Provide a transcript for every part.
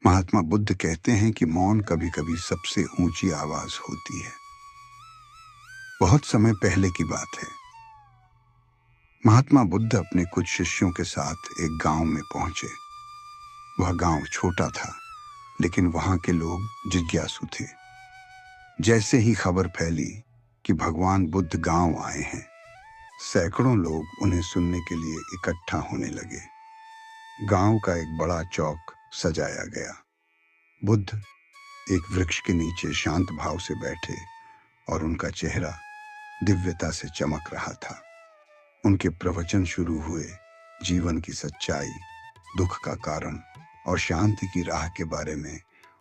महात्मा बुद्ध कहते हैं कि मौन कभी-कभी सबसे ऊंची आवाज होती है। बहुत समय पहले की बात है। महात्मा बुद्ध अपने कुछ शिष्यों के साथ एक गांव में पहुंचे। वह गांव छोटा था, लेकिन वहां के लोग जिज्ञासु थे। जैसे ही खबर फैली कि भगवान बुद्ध गांव आए हैं, सैकड़ों लोग उन्हें सुनने के लिए इकट्ठा होने लगे। गांव का एक बड़ा चौक सजाया गया। बुद्ध एक वृक्ष के नीचे शांत भाव से बैठे और उनका चेहरा दिव्यता से चमक रहा था। उनके प्रवचन शुरू हुए। जीवन की सच्चाई, दुख का कारण और शांति की राह के बारे में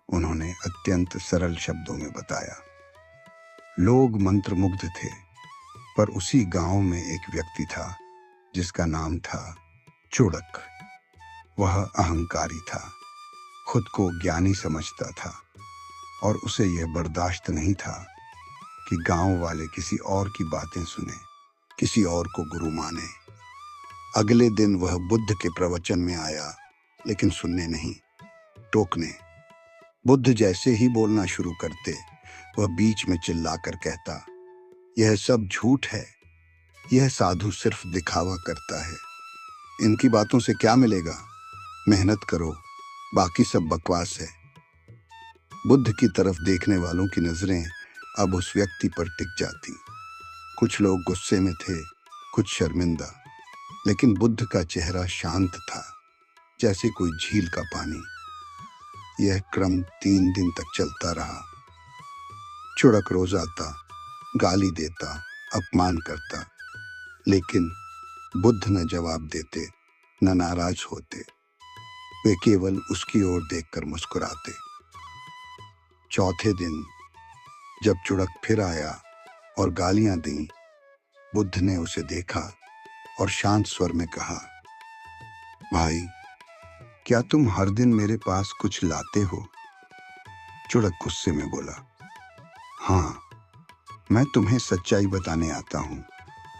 उन्होंने अत्यंत सरल शब्दों में बताया। लोग मंत्रमुग्ध थे, पर उसी गांव में एक व्यक्ति था जिसका नाम था चुड़क। वह अहंकारी था, खुद को ज्ञानी समझता था और उसे यह बर्दाश्त नहीं था कि गांव वाले किसी और की बातें सुने, किसी और को गुरु माने। अगले दिन वह बुद्ध के प्रवचन में आया, लेकिन सुनने नहीं, टोकने। बुद्ध जैसे ही बोलना शुरू करते, वह बीच में चिल्लाकर कहता, यह सब झूठ है, यह साधु सिर्फ दिखावा करता है, इनकी बातों से क्या मिलेगा, मेहनत करो, बाकी सब बकवास है। बुद्ध की तरफ देखने वालों की नजरें अब उस व्यक्ति पर टिक जाती। कुछ लोग गुस्से में थे, कुछ शर्मिंदा, लेकिन बुद्ध का चेहरा शांत था, जैसे कोई झील का पानी। यह क्रम 3 दिन तक चलता रहा। चुड़क रोज आता, गाली देता, अपमान करता, लेकिन बुद्ध न जवाब देते, न नाराज होते। वे केवल उसकी ओर देखकर मुस्कुराते। चौथे दिन जब चुड़क फिर आया और गालियां दी, बुद्ध ने उसे देखा और शांत स्वर में कहा, भाई, क्या तुम हर दिन मेरे पास कुछ लाते हो? चुड़क गुस्से में बोला, हाँ, मैं तुम्हें सच्चाई बताने आता हूं,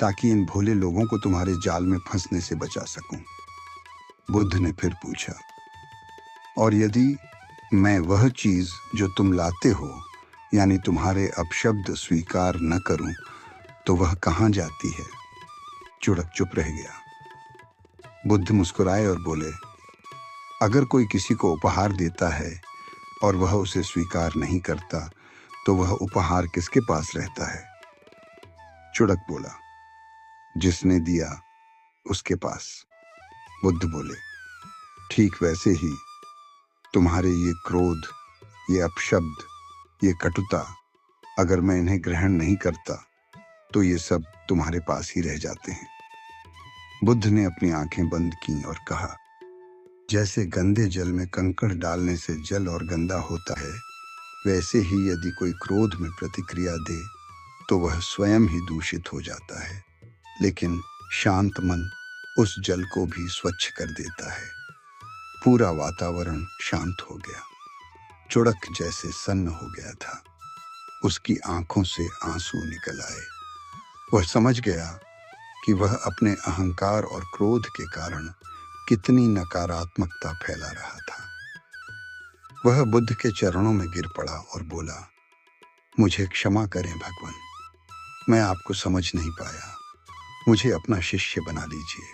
ताकि इन भोले लोगों को तुम्हारे जाल में फंसने से बचा सकूं। बुद्ध ने फिर पूछा, और यदि मैं वह चीज जो तुम लाते हो, यानी तुम्हारे अपशब्द स्वीकार न करूं, तो वह कहां जाती है? चुड़क चुप रह गया। बुद्ध मुस्कुराए और बोले, अगर कोई किसी को उपहार देता है और वह उसे स्वीकार नहीं करता, तो वह उपहार किसके पास रहता है? चुड़क बोला, जिसने दिया उसके पास। बुद्ध बोले, ठीक वैसे ही तुम्हारे ये क्रोध, ये अपशब्द, ये कटुता, अगर मैं इन्हें ग्रहण नहीं करता, तो ये सब तुम्हारे पास ही रह जाते हैं। बुद्ध ने अपनी आंखें बंद की और कहा, जैसे गंदे जल में कंकड़ डालने से जल और गंदा होता है, वैसे ही यदि कोई क्रोध में प्रतिक्रिया दे, तो वह स्वयं ही दूषित हो जाता है। लेकिन शांत मन उस जल को भी स्वच्छ कर देता है। पूरा वातावरण शांत हो गया। चुड़क जैसे सन्न हो गया था। उसकी आंखों से आंसू निकल आए। वह समझ गया कि वह अपने अहंकार और क्रोध के कारण कितनी नकारात्मकता फैला रहा था। वह बुद्ध के चरणों में गिर पड़ा और बोला, मुझे क्षमा करें भगवान, मैं आपको समझ नहीं पाया, मुझे अपना शिष्य बना लीजिए।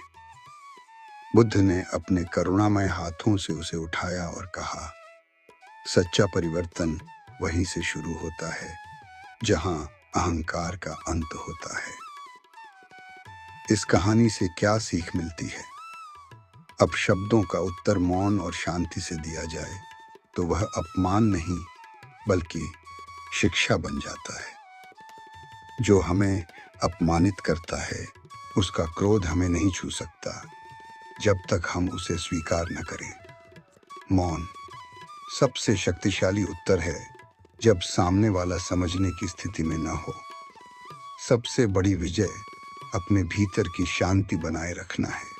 बुद्ध ने अपने करुणामय हाथों से उसे उठाया और कहा, सच्चा परिवर्तन वहीं से शुरू होता है जहां अहंकार का अंत होता है। इस कहानी से क्या सीख मिलती है? अब शब्दों का उत्तर मौन और शांति से दिया जाए तो वह अपमान नहीं, बल्कि शिक्षा बन जाता है। जो हमें अपमानित करता है, उसका क्रोध हमें नहीं छू सकता जब तक हम उसे स्वीकार न करें। मौन सबसे शक्तिशाली उत्तर है जब सामने वाला समझने की स्थिति में न हो। सबसे बड़ी विजय अपने भीतर की शांति बनाए रखना है।